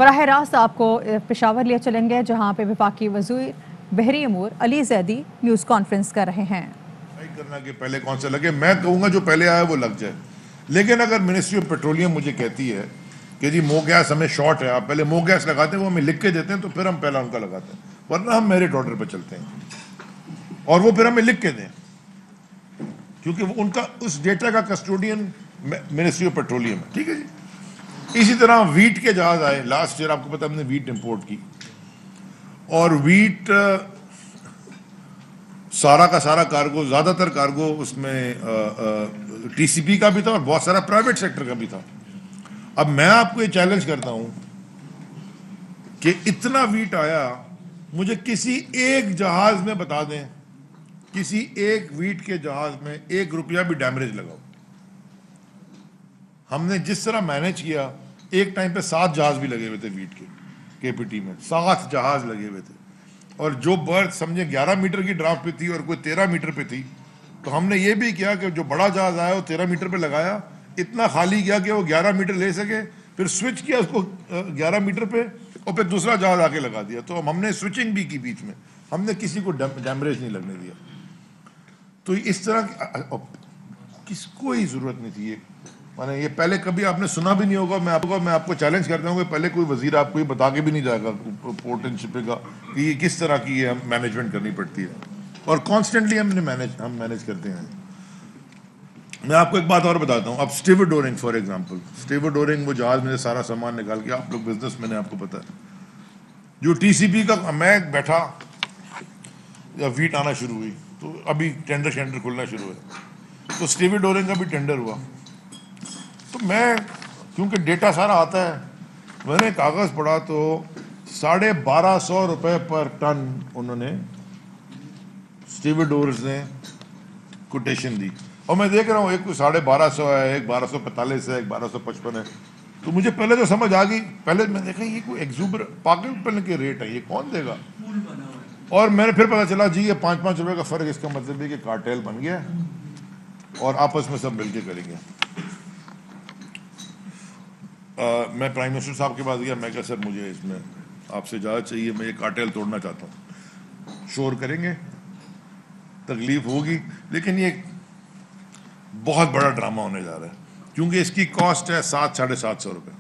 براہ راست آپ کو پشاور لے چلیں گے جہاں پہ وفاقی وزیر بحری امور علی زیدی نیوز کانفرنس کر رہے ہیں۔ کرنا کہ پہلے کون سے لگے، میں کہوں گا جو پہلے آیا وہ لگ جائے، لیکن اگر منسٹری آف پیٹرولیم مجھے کہتی ہے کہ جی مو گیس ہمیں شارٹ ہے، آپ پہلے مو گیس لگاتے ہیں، وہ ہمیں لکھ کے دیتے ہیں تو پھر ہم پہلا ان کا لگاتے ہیں، ورنہ ہم میرٹ آرڈر پہ چلتے ہیں اور وہ پھر ہمیں لکھ کے دیں، کیونکہ ان کا اس ڈیٹا کا کسٹوڈین منسٹری آف پیٹرولیم ہے۔ ٹھیک ہے جی۔ اسی طرح ویٹ کے جہاز آئے، لاسٹ ایئر آپ کو پتا ہم نے ویٹ امپورٹ کی، اور ویٹ سارا کا سارا کارگو، زیادہ تر کارگو اس میں ٹی سی پی کا بھی تھا اور بہت سارا پرائیویٹ سیکٹر کا بھی تھا۔ اب میں آپ کو یہ چیلنج کرتا ہوں کہ اتنا ویٹ آیا، مجھے کسی ایک جہاز میں بتا دیں، کسی ایک ویٹ کے جہاز میں 1 روپیہ بھی ڈیمیج لگاؤ۔ ہم نے جس طرح مینج کیا، ایک ٹائم پہ 7 جہاز بھی لگے ہوئے تھے ویٹ کے پی ٹی میں، 7 جہاز لگے ہوئے تھے، اور جو برتھ سمجھے 11 میٹر کی ڈرافٹ پہ تھی اور کوئی 13 میٹر پہ تھی، تو ہم نے یہ بھی کیا کہ جو بڑا جہاز آیا وہ 13 میٹر پہ لگایا، اتنا خالی کیا کہ وہ 11 میٹر لے سکے، پھر سوئچ کیا اس کو 11 میٹر پہ، اور پھر دوسرا جہاز آ کے لگا دیا۔ تو ہم نے سوئچنگ بھی کی بیچ میں، ہم نے کسی کو ڈیمیج نہیں لگنے دیا۔ تو اس طرح کس کوئی ضرورت نہیں تھی، یہ پہلے کبھی آپ نے سنا بھی نہیں ہوگا۔ میں آپ کو چیلنج کرتا ہوں کہ پہلے کوئی وزیر آپ کو یہ بتا کے بھی نہیں جائے گا پورٹ اینڈ شپنگ کا کہ یہ کس طرح کی یہ مینجمنٹ کرنی پڑتی ہے، اور کانسٹنٹلی ہم مینج کرتے ہیں۔ میں آپ کو ایک بات اور بتاتا ہوں، اب Steward during for example, Steward during وہ جہاز میں سے سارا سامان نکال کے، آپ لوگ بزنس میں نے آپ کو پتا ہے، جو ٹی سی پی کا میں بیٹھا یا ویٹ آنا شروع ہوئی تو ابھی ٹینڈر کھلنا شروع ہے، تو اسٹیورڈ ڈورنگ کا بھی ٹینڈر ہوا، تو میں کیونکہ ڈیٹا سارا آتا ہے، میں نے کاغذ پڑھا تو 1250 روپے پر ٹن انہوں نے اسٹیورڈ ڈورز نے کوٹیشن دی، اور میں دیکھ رہا ہوں ایک 1250 ہے، ایک 1245 ہے، ایک 1255 ہے۔ تو مجھے پہلے تو سمجھ آ گئی، پہلے میں دیکھا یہ کوئی ایگزوبر پاگل کے ریٹ ہے، یہ کون دے گا، اور میں نے پھر پتا چلا جی یہ 5-5 روپے کا فرق، اس کا مطلب ہے کہ کارٹیل بن گیا اور آپس میں سب مل کے کریں گے۔ میں پرائم منسٹر صاحب کے پاس گیا، میں کہا سر مجھے اس میں آپ سے اجازت چاہیے، میں یہ کارٹیل توڑنا چاہتا ہوں۔ شور کریں گے، تکلیف ہوگی، لیکن یہ بہت بڑا ڈرامہ ہونے جا رہا ہے، کیونکہ اس کی کاسٹ ہے 700-750 روپے،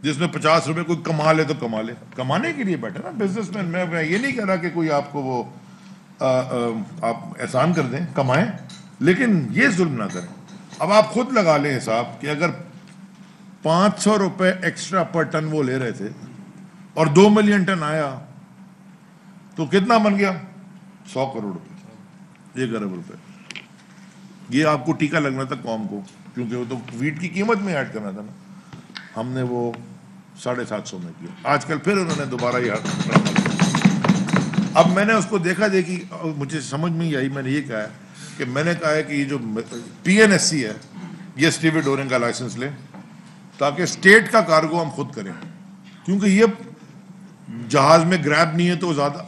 جس میں 50 روپے کوئی کما لے تو کما لے، کمانے کے لیے بیٹھے نا بزنس مین۔ میں یہ نہیں کہہ رہا کہ کوئی آپ کو وہ آپ احسان کر دیں، کمائیں، لیکن یہ ظلم نہ کریں۔ اب آپ خود لگا لیں حساب کہ اگر 500 روپے ایکسٹرا پر ٹن وہ لے رہے تھے اور 2 ملین ٹن آیا تو کتنا بن گیا؟ 100 کروڑ روپے، 1 ارب روپے۔ یہ آپ کو ٹیکا لگنا تھا قوم کو، کیونکہ وہ تو ویٹ کی قیمت میں ایڈ کرنا تھا نا، ہم نے وہ 750 میں کیا۔ آج کل پھر انہوں نے دوبارہ یہ ڈرامہ کیا۔ اب میں نے اس کو دیکھا دیکھی، مجھے سمجھ میں ہی آئی، میں نے یہ کہا ہے کہ میں نے کہا ہے کہ یہ جو پی این ایس سی ہے، یہ اسٹیورڈ ڈورنگ کا لائسنس لے تاکہ اسٹیٹ کا کارگو ہم خود کریں، کیونکہ یہ جہاز میں گریب نہیں ہے تو زیادہ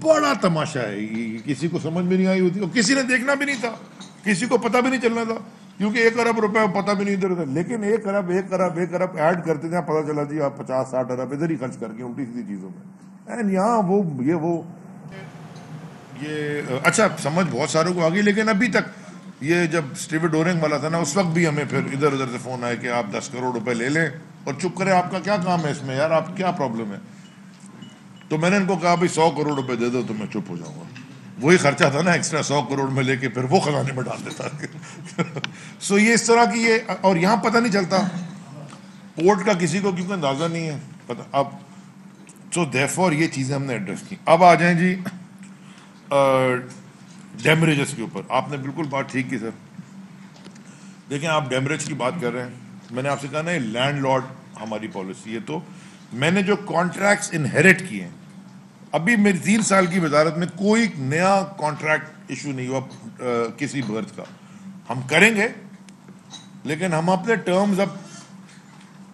بڑا تماشا ہے، یہ کسی کو سمجھ میں نہیں آئی ہوتی، اور کسی نے دیکھنا بھی نہیں تھا، کسی کو پتہ بھی نہیں چلنا تھا، کیونکہ 1 ارب روپے پتہ بھی نہیں ادھر ادھر، لیکن 1 ارب ایڈ کرتے تھے، پتہ چلا جی آپ 50-60 ارب ادھر ہی خرچ کر کے الٹی سیدھی چیزوں میں، اینڈ یہاں یہ اچھا سمجھ بہت ساروں کو آ گئی، لیکن ابھی تک یہ جب اسٹیورڈ ڈورنگ والا تھا نا، اس وقت بھی ہمیں پھر ادھر ادھر سے فون آئے کہ آپ 10 کروڑ روپے لے لیں اور چپ کریں، آپ کا کیا کام ہے اس میں یار، آپ کیا پرابلم ہے؟ تو میں نے ان کو کہا بھائی 100 کروڑ روپے دے دو تو میں چپ ہو جاؤں گا، وہی خرچہ تھا نا ایکسٹرا 100 کروڑ میں لے کے پھر وہ خزانے میں ڈال دیتا۔ سو یہ اس طرح کی یہ، اور یہاں پتہ نہیں چلتا پورٹ کا کسی کو، کیونکہ اندازہ نہیں ہے پتہ۔ اب سو دیرفور یہ چیزیں ہم نے ایڈریس کی۔ اب آ جائیں جی ڈیمریجز کے اوپر، آپ نے بالکل بات ٹھیک کی سر۔ دیکھیں آپ ڈیمریج کی بات کر رہے ہیں، میں نے آپ سے کہا نا یہ لینڈ لارڈ ہماری پالیسی ہے، تو میں نے جو کانٹریکٹس انہیریٹ کیے ہیں، ابھی میری 3 سال کی وزارت میں کوئی نیا کانٹریکٹ ایشو نہیں ہوا کسی برتھ کا، ہم کریں گے لیکن ہم اپنے ٹرمز اب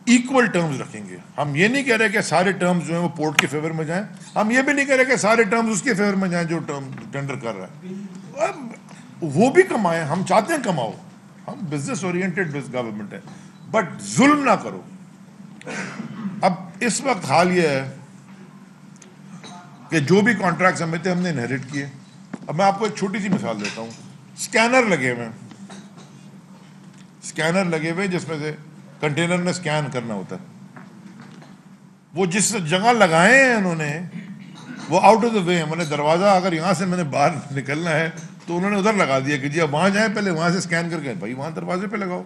ایکول ٹرمز رکھیں گے۔ ہم یہ نہیں کہہ رہے کہ سارے ٹرمز جو ہیں وہ پورٹ کے فیور میں جائیں، ہم یہ بھی نہیں کہہ رہے کہ سارے ٹرمز اس کے فیور میں جائیں جو ٹینڈر کر رہا ہے، وہ بھی کمائیں، ہم چاہتے ہیں کماؤ، ہم بزنس اورینٹڈ گورنمنٹ ہے، بٹ ظلم نہ کرو۔ اب اس وقت حال یہ ہے کہ جو بھی کانٹریکٹس ہمیں تھے ہم نے انہیریٹ کیے. اب میں آپ کو ایک چھوٹی سی مثال دیتا ہوں. اسکینر لگے ہوئے جس میں سے کنٹینر میں اسکین کرنا ہوتا ہے. وہ جس جگہ لگائے ہیں انہوں نے وہ آؤٹ آف دا وے. میں نے دروازہ اگر یہاں سے میں نے باہر نکلنا ہے تو انہوں نے ادھر لگا دیا کہ جی اب وہاں جائیں, پہلے وہاں سے اسکین کر کے بھائی وہاں دروازے پہ لگاؤ.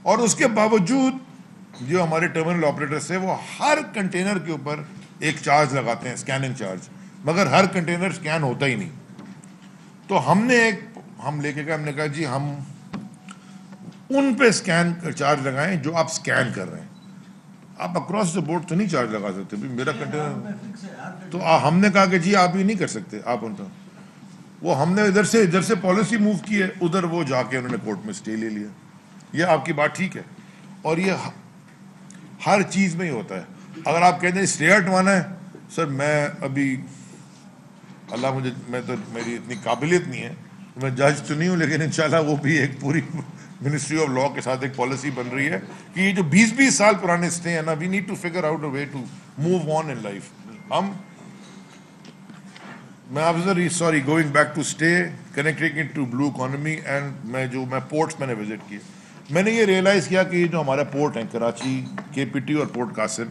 اور اس کے باوجود جو ہمارے ٹرمینل آپریٹرس ہیں وہ ہر کنٹینر کے اوپر ایک چارج لگاتے ہیں, اسکیننگ چارج, مگر ہر کنٹینر اسکین ہوتا ہی نہیں. تو ہم لے کے گئے, ہم نے کہا جی ہم ان پہ اسکین چارج لگائیں جو آپ اسکین کر رہے ہیں. آپ اکراس دا بورڈ تو نہیں چارج لگا سکتے میرا کنٹینر. تو ہم نے کہا کہ جی آپ یہ نہیں کر سکتے آپ ان کا. وہ ہم نے ادھر سے پالیسی موو کی ہے, ادھر وہ جا کے انہوں نے کورٹ میں اسٹے لے لیا. یہ آپ کی بات ٹھیک ہے, اور یہ ہر چیز میں ہی ہوتا ہے. اگر آپ کہتے ہیں اسٹے ہٹوانا ہے, سر میں ابھی میں تو میری اتنی قابلیت نہیں ہے, میں جج تو نہیں ہوں, لیکن انشاءاللہ وہ بھی ایک پوری منسٹری آف لا کے ساتھ ایک پالیسی بن رہی ہے کہ یہ جو 20 سال پرانے اسٹے ہیں نا, we need to figure out a way to move on in life. Going back to stay connecting to blue economy and میں پورٹس میں نے وزٹ کیے, میں نے یہ ریئلائز کیا کہ یہ جو ہمارا پورٹ ہیں کراچی, KPT اور پورٹ قاسم,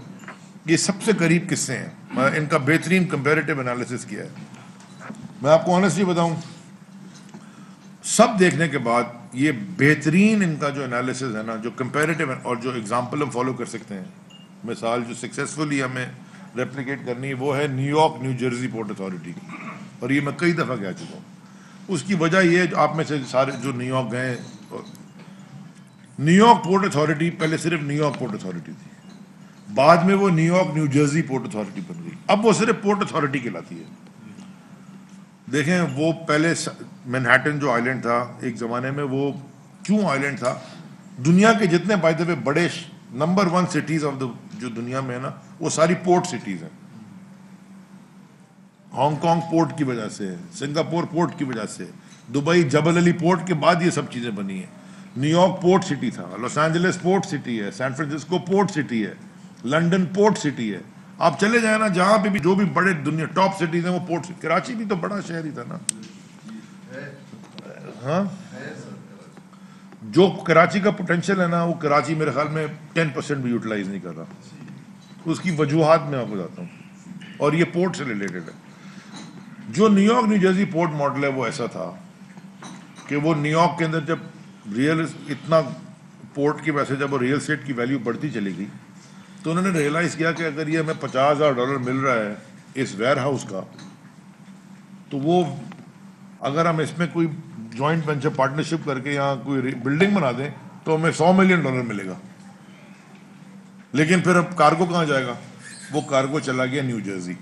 یہ سب سے قریب کس سے ہیں. میں ان کا بہترین کمپیریٹیو انالیسس کیا ہے. میں آپ کو آنیسٹلی بتاؤں, سب دیکھنے کے بعد یہ بہترین ان کا جو انالیسس ہے نا, جو کمپیریٹیو اور جو ایگزامپل ہم فالو کر سکتے ہیں, مثال جو سکسیزفلی ہمیں ریپلیکیٹ کرنی ہے, وہ ہے new York New Jersey port authority کی. اور یہ میں کئی دفعہ کہہ چکا ہوں. اس کی وجہ یہ ہے, آپ میں سے سارے جو نیو یارک گئے, نیو یارک پورٹ اتھارٹی پہلے صرف نیو یارک پورٹ اتھارٹی تھی, بعد میں وہ New York New Jersey port authority بن گئی. اب وہ صرف پورٹ اتھارٹی کہلاتی ہے. دیکھیں وہ پہلے مینہٹن جو آئلینڈ تھا ایک زمانے میں, وہ کیوں آئلینڈ تھا, دنیا کے جتنے بائی دا وے بڑے نمبر 1 سٹیز آف جو دنیا میں ہے نا, وہ ساری پورٹ سٹیز ہیں. ہانگ کانگ پورٹ کی وجہ سے, سنگاپور پورٹ کی وجہ سے, دبئی جبل علی پورٹ کے بعد یہ سب چیزیں بنی ہیں. نیو یارک پورٹ سٹی تھا, لاس اینجلس پورٹ سٹی ہے, سین فرانسسکو پورٹ سٹی ہے, لنڈن پورٹ سٹی ہے. آپ چلے جائیں نا جہاں پہ بھی جو بھی بڑے دنیا ٹاپ سٹیز ہیں وہ پورٹ. کراچی بھی تو بڑا شہر ہی تھا نا. ہاں, جو کراچی کا پوٹینشیل ہے نا, وہ کراچی میرے خیال میں 10% بھی یوٹیلائز نہیں کر رہا. اس کی وجوہات میں آپ کو بتاتا ہوں, اور یہ پورٹ سے ریلیٹڈ ہے. جو new York New Jersey port model ہے وہ ایسا تھا کہ وہ نیو یارک کے اندر جب اتنا پورٹ کی وجہ سے جب وہ ریئل اسٹیٹ کی ویلیو بڑھتی چلی گئی, تو انہوں نے ریئلائز کیا کہ اگر یہ ہمیں $50,000 مل رہا ہے اس ویئر ہاؤس کا, تو وہ اگر ہم اس میں کوئی جوائنٹ وینچر پارٹنرشپ کر کے یہاں کوئی بلڈنگ بنا دیں تو ہمیں $100 ملین ملے گا. لیکن پھر اب کارگو کہاں جائے گا؟ وہ کارگو چلا گیا نیو جرسی.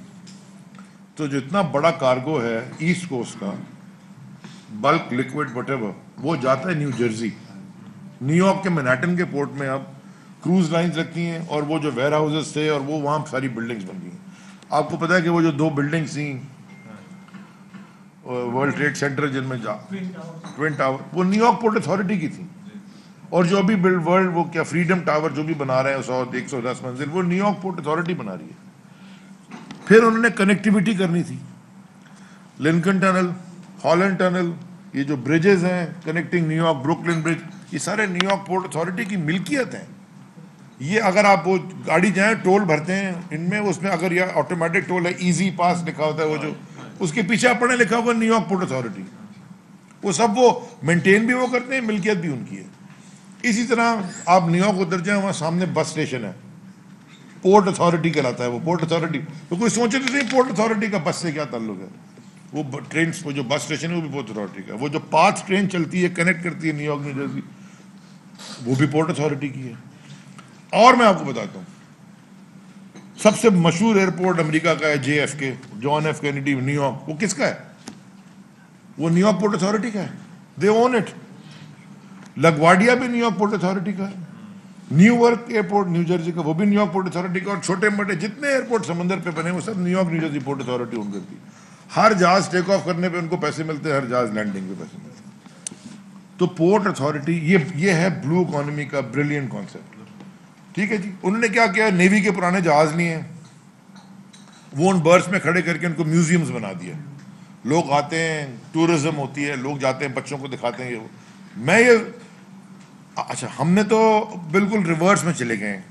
تو جتنا بڑا کارگو ہے ایسٹ کوسٹ کا, بلک لکوڈ وٹ ایور, وہ جاتا ہے نیو جرسی. نیو یارک کے مینہٹن کے پورٹ میں اب کروز لائنز رکھتی ہیں, اور وہ جو ویئر ہاؤسز تھے اور وہ وہاں ساری بلڈنگز بن گئی. آپ کو پتا ہے کہ وہ جو 2 بلڈنگز تھیں ورلڈ ٹریڈ سینٹر جن میں ٹوین ٹاور, وہ نیو یارک پورٹ اتھارٹی کی تھی. اور جو ابھی ورلڈ وہ کیا فریڈم ٹاور جو بھی بنا رہے ہیں 100-110 منزل, وہ نیو یارک پورٹ اتھارٹی بنا رہی ہے. پھر انہوں نے کنیکٹیویٹی کرنی تھی, لنکن ٹنل, ہالینڈ ٹنل, یہ جو بریجز ہیں کنیکٹنگ نیو یارک, بروکلن برج, یہ سارے نیو یارک پورٹ اتھارٹی کی ملکیت ہیں. یہ اگر آپ وہ گاڑی جائیں ٹول بھرتے ہیں ان میں, اس میں اگر یہ آٹومیٹک ٹول ہے, ایزی پاس لکھا ہوتا ہے, وہ جو اس کے پیچھے آپ نے لکھا ہوگا نیو یارک پورٹ اتھارٹی, وہ سب وہ مینٹین بھی وہ کرتے ہیں, ملکیت بھی ان کی ہے. اسی طرح آپ نیو یارک ادھر جائیں, وہاں سامنے بس اسٹیشن ہے, پورٹ اتھارٹی کہلاتا ہے وہ پورٹ اتھارٹی. تو کوئی سوچے تو نہیں پورٹ اتھارٹی کا بس سے کیا تعلق ہے. وہ ٹرین, وہ جو بس اسٹیشن ہے وہ بھی پورٹ اتھارٹی کا. وہ جو پاتھ ٹرین چلتی ہے کنیکٹ کرتی ہے نیو یارک نیو جرسی, وہ بھی پورٹ اتھارٹی کی ہے. اور میں آپ کو بتاتا ہوں, سب سے مشہور ایئرپورٹ امریکہ کا ہے JFK, John F Kennedy, New York. وہ کس کا ہے؟ وہ نیو یارک پورٹ اتھارٹی کا ہے. دے اون اٹ. لگواڈیا بھی نیو یارک پورٹ اتھارٹی کا ہے. New work airport new Jersey کا, وہ بھی نیو یارک پورٹ اتھارٹی کا. اور چھوٹے موٹے جتنے ایئرپورٹ سمندر پہ بنے وہ سب New York New Jersey port authority own کرتی ہے. ہر جہاز ٹیک آف کرنے پہ ان کو پیسے ملتے ہیں, ہر جہاز لینڈنگ پہ پیسے ملتے ہیں. تو پورٹ اتھارٹی یہ ہے بلو اکانومی کا بریلینٹ کانسیپٹ. ٹھیک ہے جی. انہوں نے کیا کیا, نیوی کے پرانے جہاز لیے ہیں, وہ ان برڈس میں کھڑے کر کے ان کو میوزیمز بنا دیا. لوگ آتے ہیں, ٹورزم ہوتی ہے, لوگ جاتے ہیں, بچوں کو دکھاتے ہیں. میں یہ اچھا, ہم نے تو بالکل ریورس میں چلے گئے ہیں.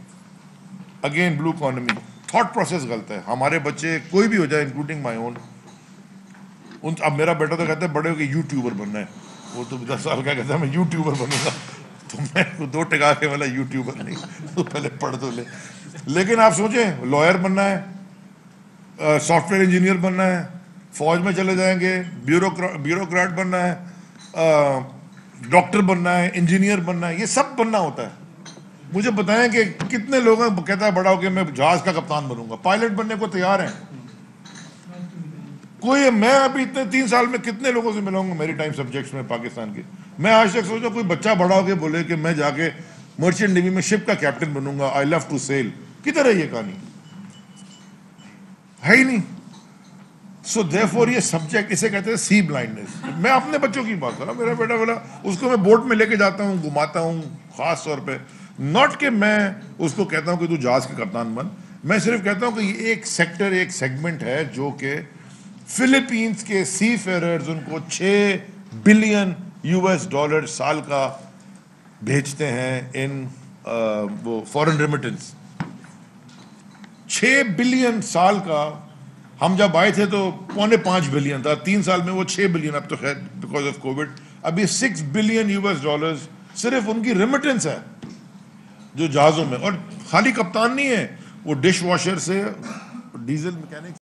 اگین بلو اکانومی, تھاٹ پروسیس غلط ہے. ہمارے بچے کوئی بھی ہو جائے انکلوڈنگ مائی اون, اب میرا بیٹا تو کہتا ہے بڑے ہو کے یوٹیوبر بننا ہے. وہ تو 10 سال کا کہتا ہے میں یوٹیوبر بنوں گا. تو میں 2 ٹکا کے والا یوٹیوبر نہیں, تو پہلے پڑھ تو لے. لیکن آپ سوچیں, لائر بننا ہے, سافٹ ویئر انجینئر بننا ہے, فوج میں چلے جائیں گے, بیوروکریٹ بننا ہے, ڈاکٹر بننا ہے, انجینئر بننا ہے, یہ سب بننا ہوتا ہے. مجھے بتائیں کہ کتنے لوگ ہیں کہتا ہے بڑا ہو کے میں جہاز کا کپتان بنوں گا, پائلٹ بننے کو تیار ہیں کوئی. میں ابھی اتنے 3 سال میں کتنے لوگوں سے ملا ہوں گا میری ٹائم سبجیکٹس میں پاکستان کے. میں آج تک سوچا کوئی بچہ بڑا ہو کے بولے کہ میں جا کے مرچنٹ نیوی میں شپ کا captain Bannu God, I love to sell. کدھر ہے یہ کہانی, ہے ہی نہیں. سو دیئرفور یہ سبجیکٹ اسے کہتے ہیں سی بلائنڈنس. میں اپنے بچوں کی بات کر رہا ہوں, میرا بیٹا بولا اس کو میں بوٹ میں لے کے جاتا ہوں, گھماتا ہوں خاص طور پہ. ناٹ کہ میں اس کو کہتا ہوں کہ تو جہاز کے کپتان بن, میں صرف کہتا ہوں کہ یہ ایک سیکٹر, ایک سیگمنٹ ہے جو کہ فلپینس کے سی فیررز ان کو $6 بلین سال کا بھیجتے ہیں ان وہ فورن ریمیٹنس. 6 بلین سال کا. ہم جب آئے تھے تو 4.5 بلین تھا, 3 سال میں وہ 6 بلین, اب تو خیر بیکاز آف کووڈ ابھی $6 بلین صرف ان کی ریمیٹنس ہے جو جہازوں میں. اور خالی کپتان نہیں ہے, وہ ڈش واشر سے ڈیزل میکینک